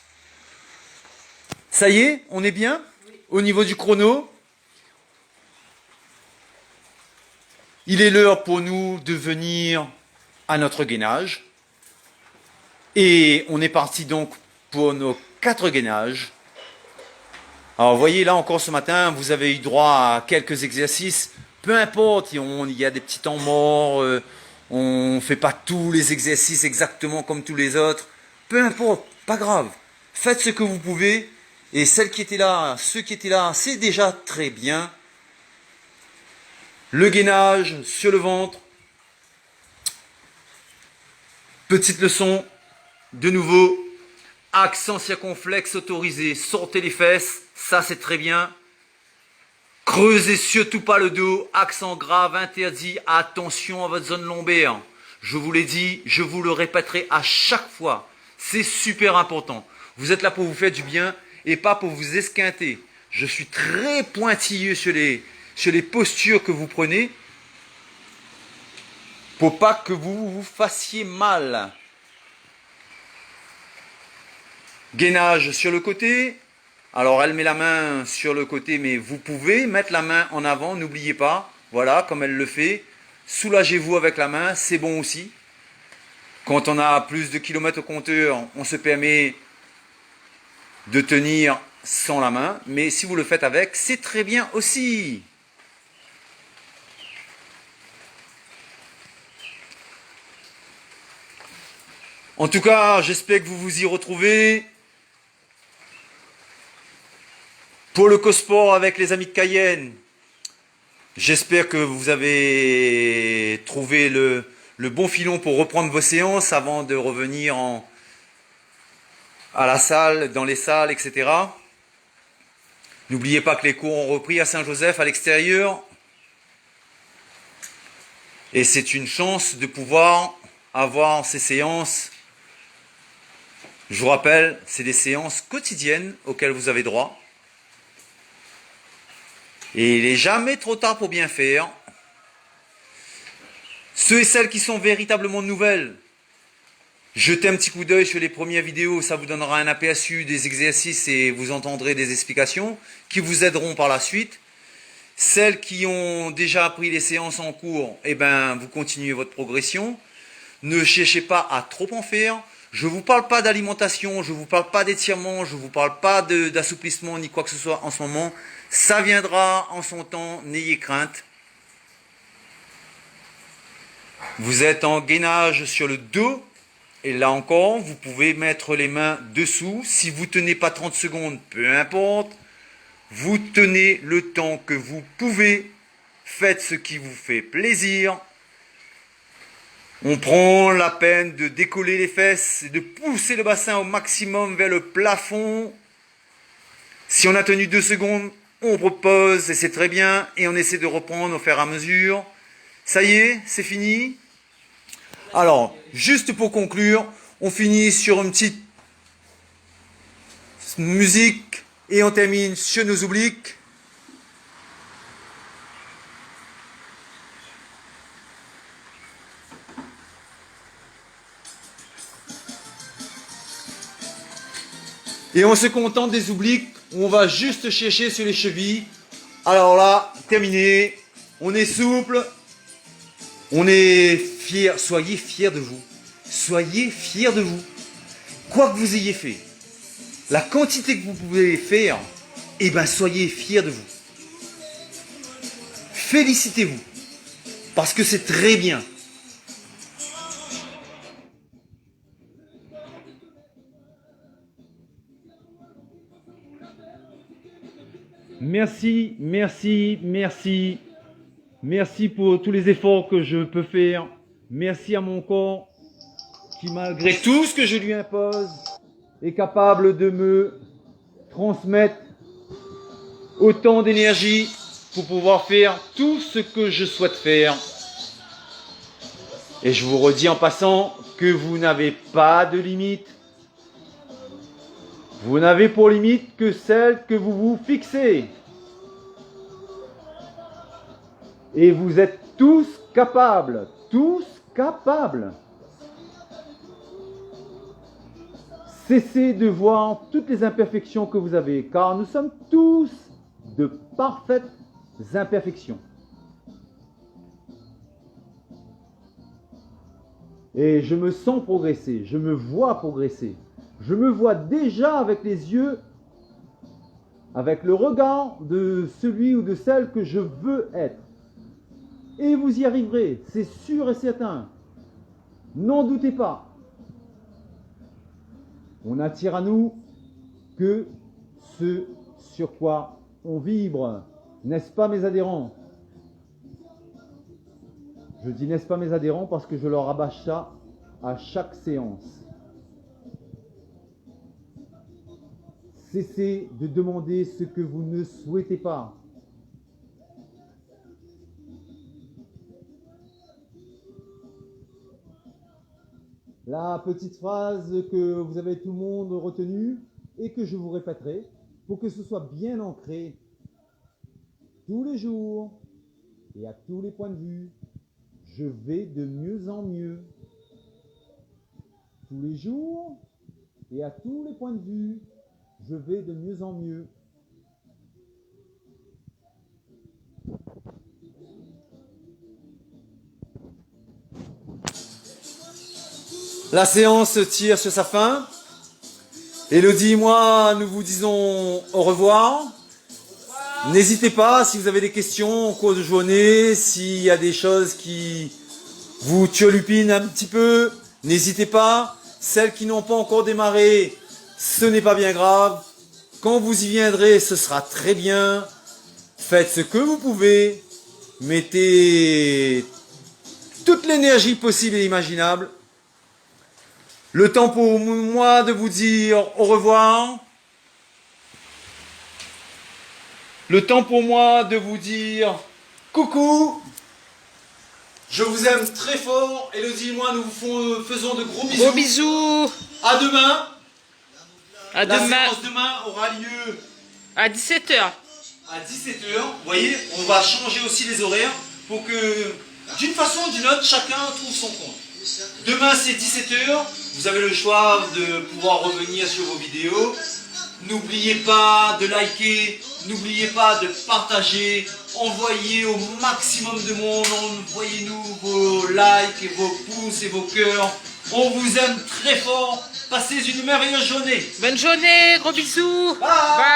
Ça y est, on est bien au niveau du chrono. Il est l'heure pour nous de venir à notre gainage. Et on est parti donc pour nos 4 gainages. Alors vous voyez là encore ce matin, vous avez eu droit à quelques exercices. Peu importe, il y a des petits temps morts, on ne fait pas tous les exercices exactement comme tous les autres. Peu importe, pas grave. Faites ce que vous pouvez. Et celles qui étaient là, ceux qui étaient là, c'est déjà très bien. Le gainage sur le ventre. Petite leçon, de nouveau, accent circonflexe autorisé. Sortez les fesses, ça c'est très bien. Creusez surtout pas le dos, accent grave, interdit, attention à votre zone lombaire. Je vous l'ai dit, je vous le répéterai à chaque fois. C'est super important. Vous êtes là pour vous faire du bien et pas pour vous esquinter. Je suis très pointilleux sur les postures que vous prenez pour pas que vous vous fassiez mal. Gainage sur le côté. Alors elle met la main sur le côté, mais vous pouvez mettre la main en avant, n'oubliez pas. Voilà, comme elle le fait. Soulagez-vous avec la main, c'est bon aussi. Quand on a plus de kilomètres au compteur, on se permet de tenir sans la main. Mais si vous le faites avec, c'est très bien aussi. En tout cas, j'espère que vous vous y retrouvez. Pour le CoSport avec les amis de Cayenne, j'espère que vous avez trouvé le bon filon pour reprendre vos séances avant de revenir à la salle, dans les salles, etc. N'oubliez pas que les cours ont repris à Saint-Joseph à l'extérieur. Et c'est une chance de pouvoir avoir ces séances. Je vous rappelle, c'est des séances quotidiennes auxquelles vous avez droit. Et il n'est jamais trop tard pour bien faire. Ceux et celles qui sont véritablement nouvelles, jetez un petit coup d'œil sur les premières vidéos, ça vous donnera un aperçu des exercices et vous entendrez des explications qui vous aideront par la suite. Celles qui ont déjà appris les séances en cours, eh ben, vous continuez votre progression. Ne cherchez pas à trop en faire. Je ne vous parle pas d'alimentation, je ne vous parle pas d'étirement, je ne vous parle pas d'assouplissement ni quoi que ce soit en ce moment. Ça viendra en son temps, n'ayez crainte. Vous êtes en gainage sur le dos. Et là encore, vous pouvez mettre les mains dessous. Si vous ne tenez pas 30 secondes, peu importe. Vous tenez le temps que vous pouvez. Faites ce qui vous fait plaisir. On prend la peine de décoller les fesses et de pousser le bassin au maximum vers le plafond. Si on a tenu 2 secondes, on repose et c'est très bien. Et on essaie de reprendre au fur et à mesure. Ça y est, c'est fini. Alors, juste pour conclure, on finit sur une petite musique et on termine sur nos obliques. Et on se contente des obliques, on va juste chercher sur les chevilles. Alors là, terminé, on est souple, on est fier, soyez fiers de vous. Soyez fiers de vous. Quoi que vous ayez fait, la quantité que vous pouvez faire, eh bien soyez fiers de vous. Félicitez-vous. Parce que c'est très bien. Merci, merci, merci. Merci pour tous les efforts que je peux faire. Merci à mon corps qui, malgré tout ce que je lui impose, est capable de me transmettre autant d'énergie pour pouvoir faire tout ce que je souhaite faire. Et je vous redis en passant que vous n'avez pas de limite. Vous n'avez pour limite que celle que vous vous fixez. Et vous êtes tous capables. Tous capables. Cessez de voir toutes les imperfections que vous avez, car nous sommes tous de parfaites imperfections. Et je me sens progresser, je me vois progresser. Je me vois déjà avec les yeux, avec le regard de celui ou de celle que je veux être. Et vous y arriverez, c'est sûr et certain. N'en doutez pas. On attire à nous que ce sur quoi on vibre. N'est-ce pas mes adhérents? Je dis n'est-ce pas mes adhérents parce que je leur rabâche ça à chaque séance. Cessez de demander ce que vous ne souhaitez pas. la petite phrase que vous avez tout le monde retenue et que je vous répéterai pour que ce soit bien ancré tous les jours et à tous les points de vue. Je vais de mieux en mieux. Tous les jours et à tous les points de vue, je vais de mieux en mieux. La séance tire sur sa fin. Élodie et moi, nous vous disons au revoir. N'hésitez pas, si vous avez des questions en cours de journée, s'il y a des choses qui vous turlupinent un petit peu, n'hésitez pas. Celles qui n'ont pas encore démarré, ce n'est pas bien grave. Quand vous y viendrez, ce sera très bien. Faites ce que vous pouvez. Mettez toute l'énergie possible et imaginable. Le temps pour moi de vous dire au revoir. Le temps pour moi de vous dire coucou. Je vous aime très fort. Élodie et moi, nous vous faisons de gros bisous. Gros bisous. À demain. À La demain séance demain aura lieu à 17h. à 17h. Vous voyez, on va changer aussi les horaires pour que, d'une façon ou d'une autre, chacun trouve son compte. Demain, c'est 17h. Vous avez le choix de pouvoir revenir sur vos vidéos. N'oubliez pas de liker, n'oubliez pas de partager, envoyez au maximum de monde, envoyez-nous vos likes, et vos pouces et vos cœurs. On vous aime très fort. Passez une merveilleuse journée. Bonne journée, gros bisous. Bye. Bye.